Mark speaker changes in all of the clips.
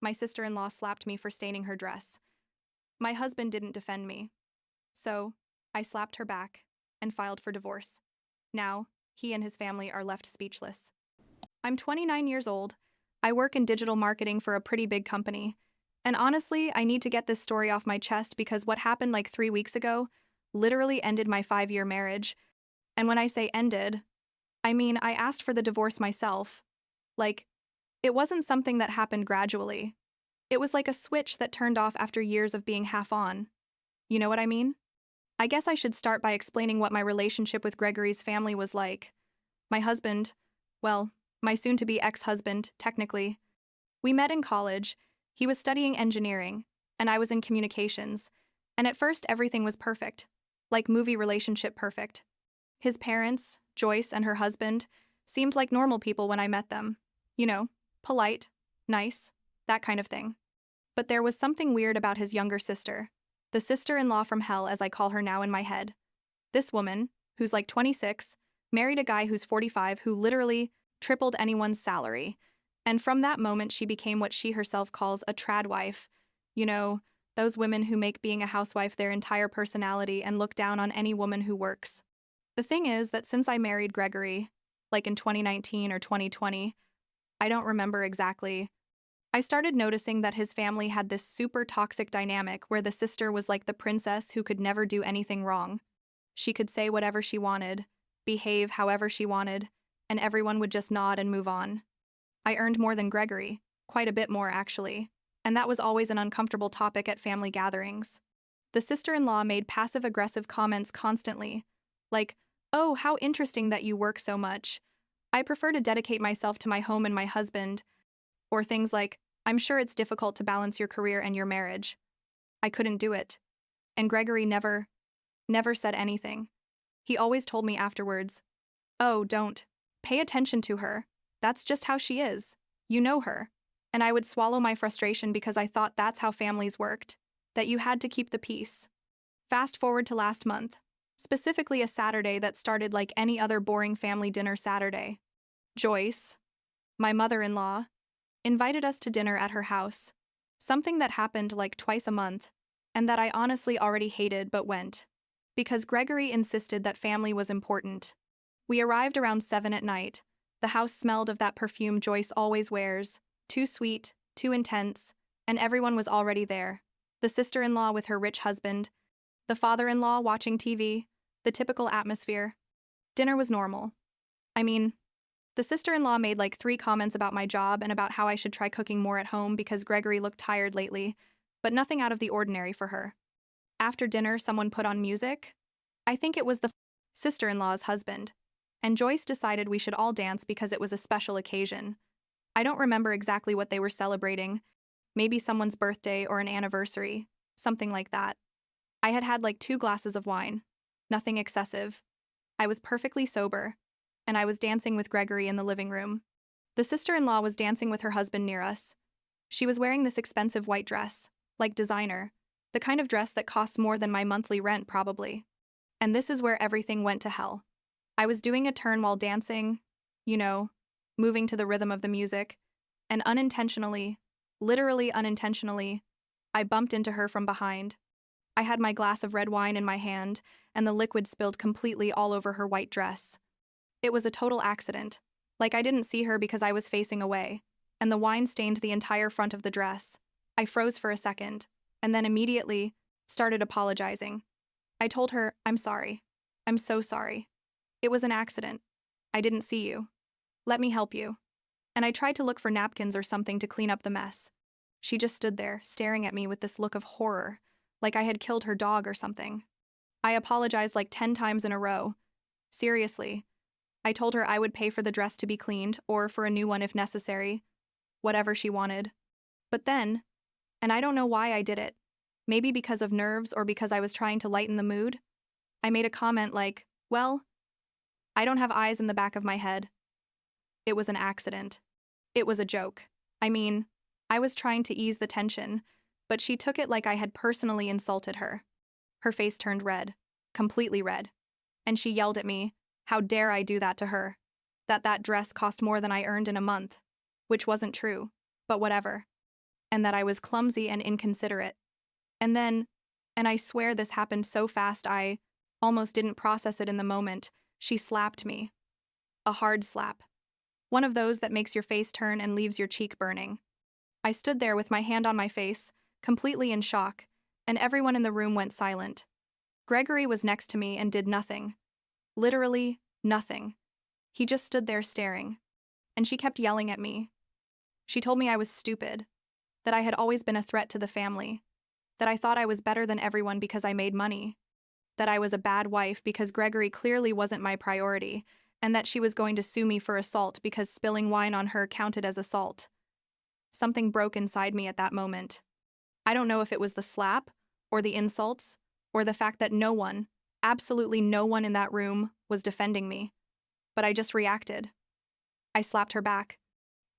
Speaker 1: my sister-in-law slapped me for staining her dress. My husband didn't defend me. So, I slapped her back and filed for divorce. Now, he and his family are left speechless. I'm 29 years old. I work in digital marketing for a pretty big company. And honestly, I need to get this story off my chest because what happened like 3 weeks ago literally ended my 5-year marriage. And when I say ended, I mean I asked for the divorce myself. Like, it wasn't something that happened gradually. It was like a switch that turned off after years of being half on. You know what I mean? I guess I should start by explaining what my relationship with Gregory's family was like. My husband, well, my soon-to-be ex-husband, technically. We met in college. He was studying engineering, and I was in communications. And at first, everything was perfect. Like movie relationship perfect. His parents, Joyce and her husband, seemed like normal people when I met them. You know, polite, nice, that kind of thing. But there was something weird about his younger sister. The sister-in-law from hell, as I call her now in my head. This woman, who's like 26, married a guy who's 45 who literally tripled anyone's salary. And from that moment, she became what she herself calls a trad wife. You know, those women who make being a housewife their entire personality and look down on any woman who works. The thing is that since I married Gregory, like in 2019 or 2020, I don't remember exactly, I started noticing that his family had this super toxic dynamic where the sister was like the princess who could never do anything wrong. She could say whatever she wanted, behave however she wanted, and everyone would just nod and move on. I earned more than Gregory, quite a bit more actually, and that was always an uncomfortable topic at family gatherings. The sister-in-law made passive-aggressive comments constantly, like, "Oh, how interesting that you work so much. I prefer to dedicate myself to my home and my husband," or things like, "I'm sure it's difficult to balance your career and your marriage." I couldn't do it. And Gregory never said anything. He always told me afterwards, "Oh, don't. Pay attention to her. That's just how she is. You know her." And I would swallow my frustration because I thought that's how families worked, that you had to keep the peace. Fast forward to last month, specifically a Saturday that started like any other boring family dinner Saturday. Joyce, my mother-in-law, invited us to dinner at her house, something that happened like twice a month, and that I honestly already hated but went. Because Gregory insisted that family was important. We arrived around 7 at night. The house smelled of that perfume Joyce always wears, too sweet, too intense, and everyone was already there. The sister-in-law with her rich husband, the father-in-law watching TV, the typical atmosphere. Dinner was normal. I mean, the sister-in-law made like 3 comments about my job and about how I should try cooking more at home because Gregory looked tired lately, but nothing out of the ordinary for her. After dinner, someone put on music. I think it was the sister-in-law's husband, and Joyce decided we should all dance because it was a special occasion. I don't remember exactly what they were celebrating, maybe someone's birthday or an anniversary, something like that. I had had like 2 glasses of wine, nothing excessive. I was perfectly sober, and I was dancing with Gregory in the living room. The sister-in-law was dancing with her husband near us. She was wearing this expensive white dress, like designer, the kind of dress that costs more than my monthly rent probably. And this is where everything went to hell. I was doing a turn while dancing, you know, moving to the rhythm of the music, and unintentionally, literally unintentionally, I bumped into her from behind. I had my glass of red wine in my hand, and the liquid spilled completely all over her white dress. It was a total accident. Like I didn't see her because I was facing away, and the wine stained the entire front of the dress. I froze for a second, and then immediately started apologizing. I told her, "I'm sorry. I'm so sorry. It was an accident. I didn't see you. Let me help you." And I tried to look for napkins or something to clean up the mess. She just stood there, staring at me with this look of horror, like I had killed her dog or something. I apologized like 10 times in a row. Seriously. I told her I would pay for the dress to be cleaned, or for a new one if necessary. Whatever she wanted. But then, and I don't know why I did it, maybe because of nerves or because I was trying to lighten the mood, I made a comment like, "Well, I don't have eyes in the back of my head. It was an accident. It was a joke. I mean, I was trying to ease the tension, but she took it like I had personally insulted her. Her face turned red, completely red, and she yelled at me, how dare I do that to her? That dress cost more than I earned in a month, which wasn't true, but whatever. and that I was clumsy and inconsiderate. And then, and I swear this happened so fast I almost didn't process it in the moment, she slapped me. A hard slap. One of those that makes your face turn and leaves your cheek burning. I stood there with my hand on my face, completely in shock, and everyone in the room went silent. Gregory was next to me and did nothing. Literally nothing. He just stood there staring. And she kept yelling at me. She told me I was stupid, that I had always been a threat to the family, that I thought I was better than everyone because I made money, that I was a bad wife because Gregory clearly wasn't my priority, and that she was going to sue me for assault because spilling wine on her counted as assault. Something broke inside me at that moment. I don't know if it was the slap, or the insults, or the fact that no one, absolutely no one in that room, was defending me. But I just reacted. I slapped her back.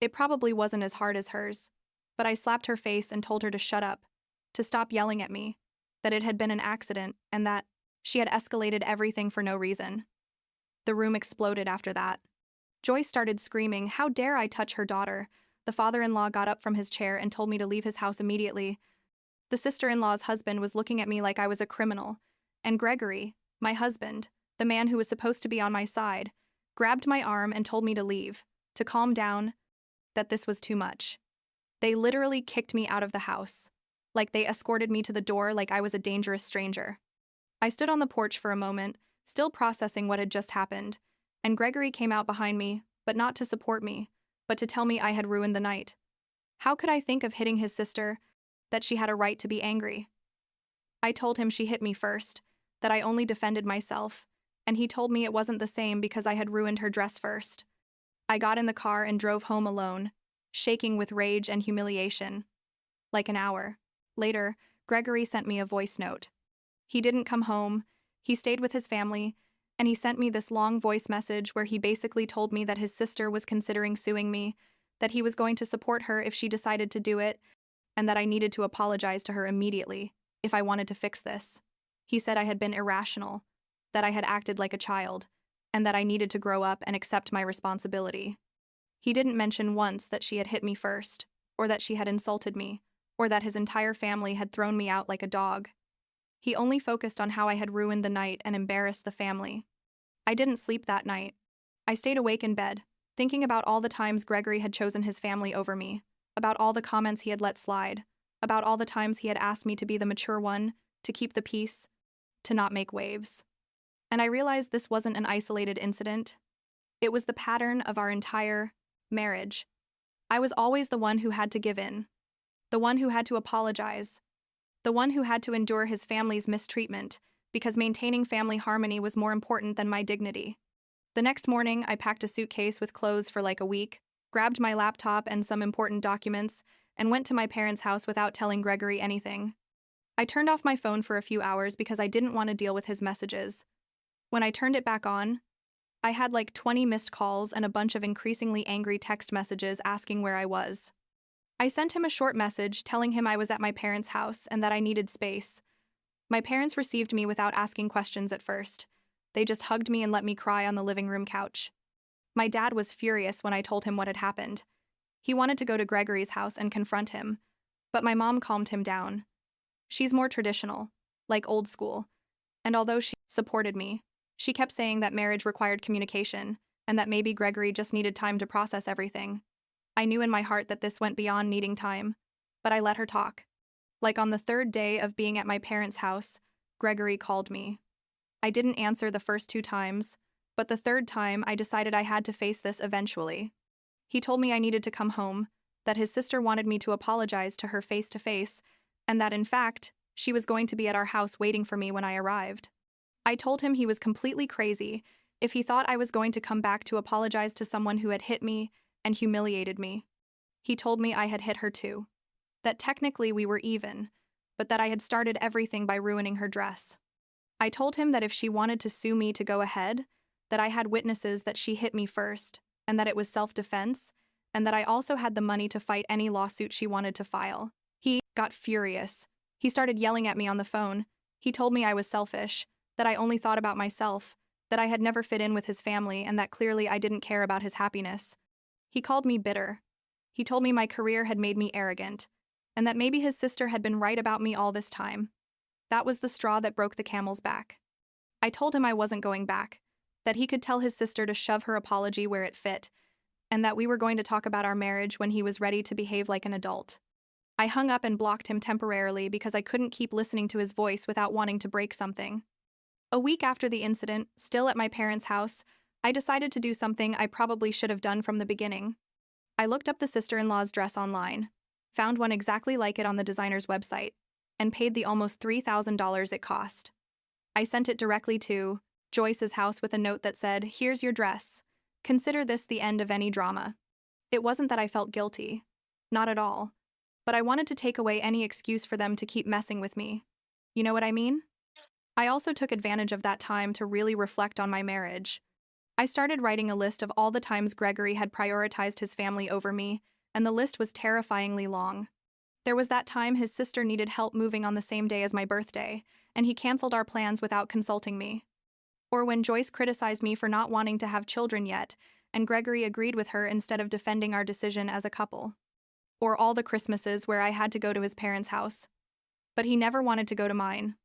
Speaker 1: It probably wasn't as hard as hers, but I slapped her face and told her to shut up, to stop yelling at me, that it had been an accident and that she had escalated everything for no reason. The room exploded after that. Joy started screaming, "How dare I touch her daughter?" The father-in-law got up from his chair and told me to leave his house immediately. The sister-in-law's husband was looking at me like I was a criminal, and Gregory, my husband, the man who was supposed to be on my side, grabbed my arm and told me to leave, to calm down, that this was too much. They literally kicked me out of the house, like they escorted me to the door like I was a dangerous stranger. I stood on the porch for a moment, still processing what had just happened, and Gregory came out behind me, but not to support me, but to tell me I had ruined the night. How could I think of hitting his sister, that she had a right to be angry? I told him she hit me first, that I only defended myself, and he told me it wasn't the same because I had ruined her dress first. I got in the car and drove home alone, shaking with rage and humiliation. Like an hour later, Gregory sent me a voice note. He didn't come home, he stayed with his family, and he sent me this long voice message where he basically told me that his sister was considering suing me, that he was going to support her if she decided to do it, and that I needed to apologize to her immediately if I wanted to fix this. He said I had been irrational, that I had acted like a child, and that I needed to grow up and accept my responsibility. He didn't mention once that she had hit me first, or that she had insulted me, or that his entire family had thrown me out like a dog. He only focused on how I had ruined the night and embarrassed the family. I didn't sleep that night. I stayed awake in bed, thinking about all the times Gregory had chosen his family over me, about all the comments he had let slide, about all the times he had asked me to be the mature one, to keep the peace, to not make waves. And I realized this wasn't an isolated incident. It was the pattern of our entire marriage. I was always the one who had to give in, the one who had to apologize, the one who had to endure his family's mistreatment because maintaining family harmony was more important than my dignity. The next morning, I packed a suitcase with clothes for like a week, grabbed my laptop and some important documents, and went to my parents' house without telling Gregory anything. I turned off my phone for a few hours because I didn't want to deal with his messages. When I turned it back on, I had like 20 missed calls and a bunch of increasingly angry text messages asking where I was. I sent him a short message telling him I was at my parents' house and that I needed space. My parents received me without asking questions at first. They just hugged me and let me cry on the living room couch. My dad was furious when I told him what had happened. He wanted to go to Gregory's house and confront him, but my mom calmed him down. She's more traditional, like old school, and although she supported me, she kept saying that marriage required communication and that maybe Gregory just needed time to process everything. I knew in my heart that this went beyond needing time, but I let her talk. Like on the third day of being at my parents' house, Gregory called me. I didn't answer the first 2 times, but the third time I decided I had to face this eventually. He told me I needed to come home, that his sister wanted me to apologize to her face to face, and that in fact, she was going to be at our house waiting for me when I arrived. I told him he was completely crazy if he thought I was going to come back to apologize to someone who had hit me and humiliated me. He told me I had hit her too, that technically we were even, but that I had started everything by ruining her dress. I told him that if she wanted to sue me to go ahead, that I had witnesses that she hit me first, and that it was self-defense, and that I also had the money to fight any lawsuit she wanted to file. He got furious. He started yelling at me on the phone. He told me I was selfish, that I only thought about myself, that I had never fit in with his family, and that clearly I didn't care about his happiness. He called me bitter. He told me my career had made me arrogant, and that maybe his sister had been right about me all this time. That was the straw that broke the camel's back. I told him I wasn't going back, that he could tell his sister to shove her apology where it fit, and that we were going to talk about our marriage when he was ready to behave like an adult. I hung up and blocked him temporarily because I couldn't keep listening to his voice without wanting to break something. A week after the incident, still at my parents' house, I decided to do something I probably should have done from the beginning. I looked up the sister-in-law's dress online, found one exactly like it on the designer's website, and paid the almost $3,000 it cost. I sent it directly to Joyce's house with a note that said, "Here's your dress. Consider this the end of any drama." It wasn't that I felt guilty. Not at all. But I wanted to take away any excuse for them to keep messing with me. You know what I mean? I also took advantage of that time to really reflect on my marriage. I started writing a list of all the times Gregory had prioritized his family over me, and the list was terrifyingly long. There was that time his sister needed help moving on the same day as my birthday, and he canceled our plans without consulting me. Or when Joyce criticized me for not wanting to have children yet, and Gregory agreed with her instead of defending our decision as a couple. Or all the Christmases where I had to go to his parents' house. But he never wanted to go to mine.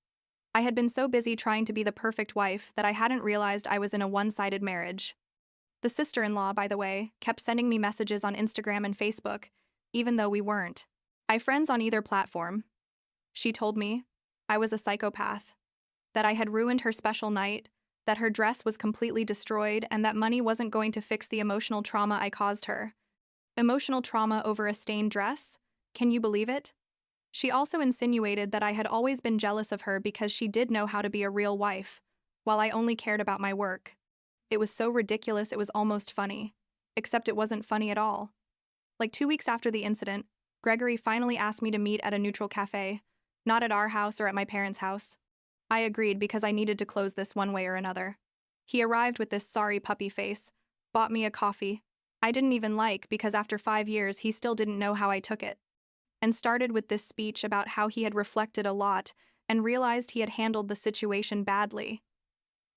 Speaker 1: I had been so busy trying to be the perfect wife that I hadn't realized I was in a one-sided marriage. The sister-in-law, by the way, kept sending me messages on Instagram and Facebook, even though we weren't. I friends on either platform. She told me I was a psychopath, that I had ruined her special night, that her dress was completely destroyed, and that money wasn't going to fix the emotional trauma I caused her. Emotional trauma over a stained dress? Can you believe it? She also insinuated that I had always been jealous of her because she did know how to be a real wife, while I only cared about my work. It was so ridiculous it was almost funny. Except it wasn't funny at all. Like 2 weeks after the incident, Gregory finally asked me to meet at a neutral cafe, not at our house or at my parents' house. I agreed because I needed to close this one way or another. He arrived with this sorry puppy face, bought me a coffee I didn't even like because after 5 years he still didn't know how I took it, and started with this speech about how he had reflected a lot and realized he had handled the situation badly.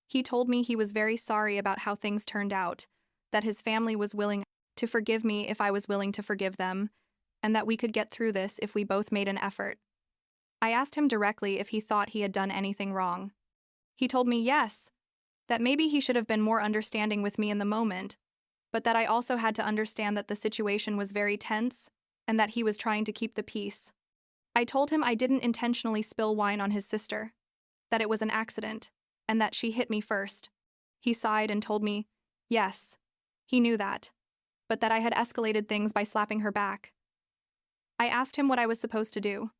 Speaker 1: He told me he was very sorry about how things turned out, that his family was willing to forgive me if I was willing to forgive them, and that we could get through this if we both made an effort. I asked him directly if he thought he had done anything wrong. He told me yes, that maybe he should have been more understanding with me in the moment, but that I also had to understand that the situation was very tense and that he was trying to keep the peace. I told him I didn't intentionally spill wine on his sister, that it was an accident, and that she hit me first. He sighed and told me, yes, he knew that, but that I had escalated things by slapping her back. I asked him what I was supposed to do.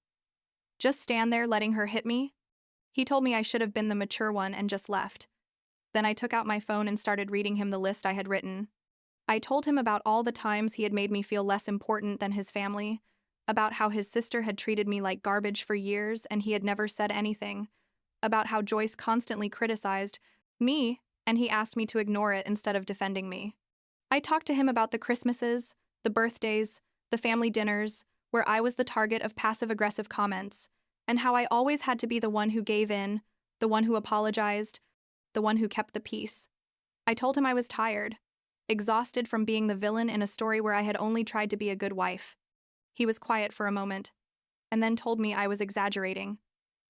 Speaker 1: Just stand there letting her hit me? He told me I should have been the mature one and just left. Then I took out my phone and started reading him the list I had written. I told him about all the times he had made me feel less important than his family, about how his sister had treated me like garbage for years and he had never said anything, about how Joyce constantly criticized me and he asked me to ignore it instead of defending me. I talked to him about the Christmases, the birthdays, the family dinners, where I was the target of passive-aggressive comments, and how I always had to be the one who gave in, the one who apologized, the one who kept the peace. I told him I was tired, exhausted from being the villain in a story where I had only tried to be a good wife. He was quiet for a moment, and then told me I was exaggerating,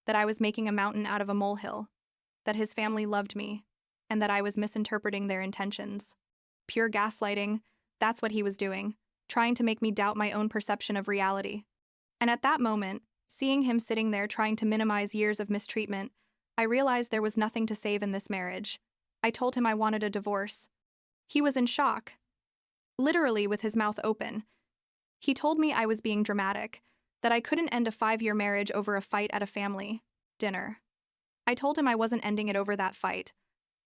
Speaker 1: that I was making a mountain out of a molehill, that his family loved me, and that I was misinterpreting their intentions. Pure gaslighting, that's what he was doing, trying to make me doubt my own perception of reality. And at that moment, seeing him sitting there trying to minimize years of mistreatment, I realized there was nothing to save in this marriage. I told him I wanted a divorce. He was in shock, literally with his mouth open. He told me I was being dramatic, that I couldn't end a 5-year marriage over a fight at a family dinner. I told him I wasn't ending it over that fight.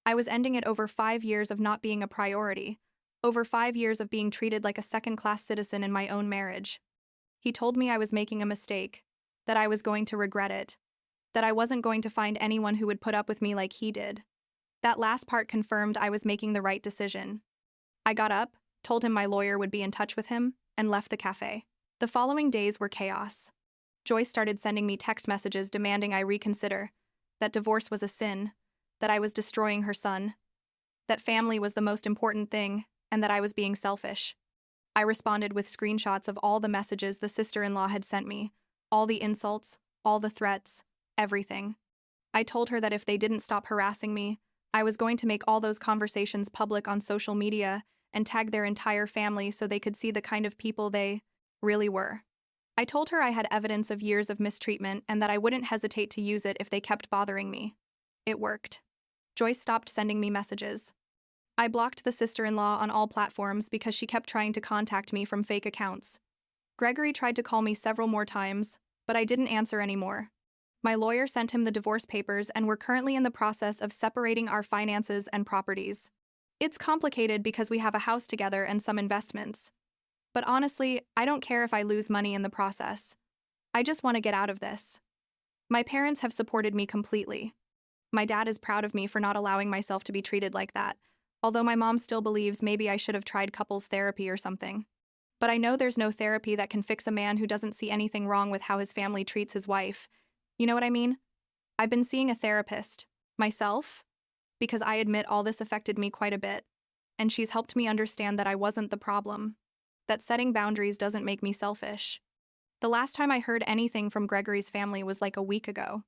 Speaker 1: I was ending it over 5 years of not being a priority, over 5 years of being treated like a second-class citizen in my own marriage. He told me I was making a mistake, that I was going to regret it, that I wasn't going to find anyone who would put up with me like he did. That last part confirmed I was making the right decision. I got up, told him my lawyer would be in touch with him, and left the cafe. The following days were chaos. Joyce started sending me text messages demanding I reconsider, that divorce was a sin, that I was destroying her son, that family was the most important thing, and that I was being selfish. I responded with screenshots of all the messages the sister-in-law had sent me, all the insults, all the threats, everything. I told her that if they didn't stop harassing me, I was going to make all those conversations public on social media and tag their entire family so they could see the kind of people they really were. I told her I had evidence of years of mistreatment and that I wouldn't hesitate to use it if they kept bothering me. It worked. Joyce stopped sending me messages. I blocked the sister-in-law on all platforms because she kept trying to contact me from fake accounts. Gregory tried to call me several more times, but I didn't answer anymore. My lawyer sent him the divorce papers and we're currently in the process of separating our finances and properties. It's complicated because we have a house together and some investments. But honestly, I don't care if I lose money in the process. I just want to get out of this. My parents have supported me completely. My dad is proud of me for not allowing myself to be treated like that, although my mom still believes maybe I should have tried couples therapy or something. But I know there's no therapy that can fix a man who doesn't see anything wrong with how his family treats his wife. You know what I mean? I've been seeing a therapist, myself, because I admit all this affected me quite a bit, and she's helped me understand that I wasn't the problem, that setting boundaries doesn't make me selfish. The last time I heard anything from Gregory's family was like a week ago.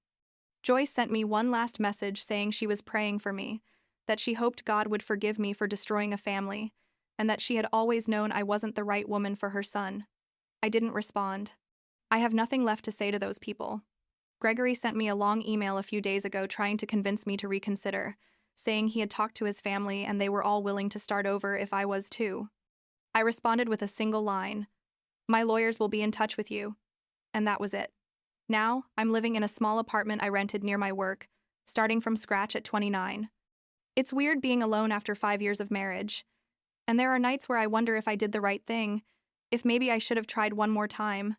Speaker 1: Joyce sent me one last message saying she was praying for me, that she hoped God would forgive me for destroying a family, and that she had always known I wasn't the right woman for her son. I didn't respond. I have nothing left to say to those people. Gregory sent me a long email a few days ago trying to convince me to reconsider, saying he had talked to his family and they were all willing to start over if I was too. I responded with a single line, "My lawyers will be in touch with you." And that was it. Now, I'm living in a small apartment I rented near my work, starting from scratch at 29. It's weird being alone after 5 years of marriage. And there are nights where I wonder if I did the right thing, if maybe I should have tried one more time.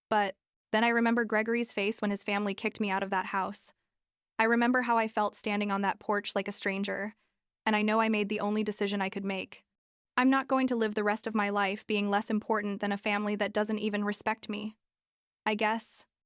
Speaker 1: But then I remember Gregory's face when his family kicked me out of that house. I remember how I felt standing on that porch like a stranger, and I know I made the only decision I could make. I'm not going to live the rest of my life being less important than a family that doesn't even respect me. I guess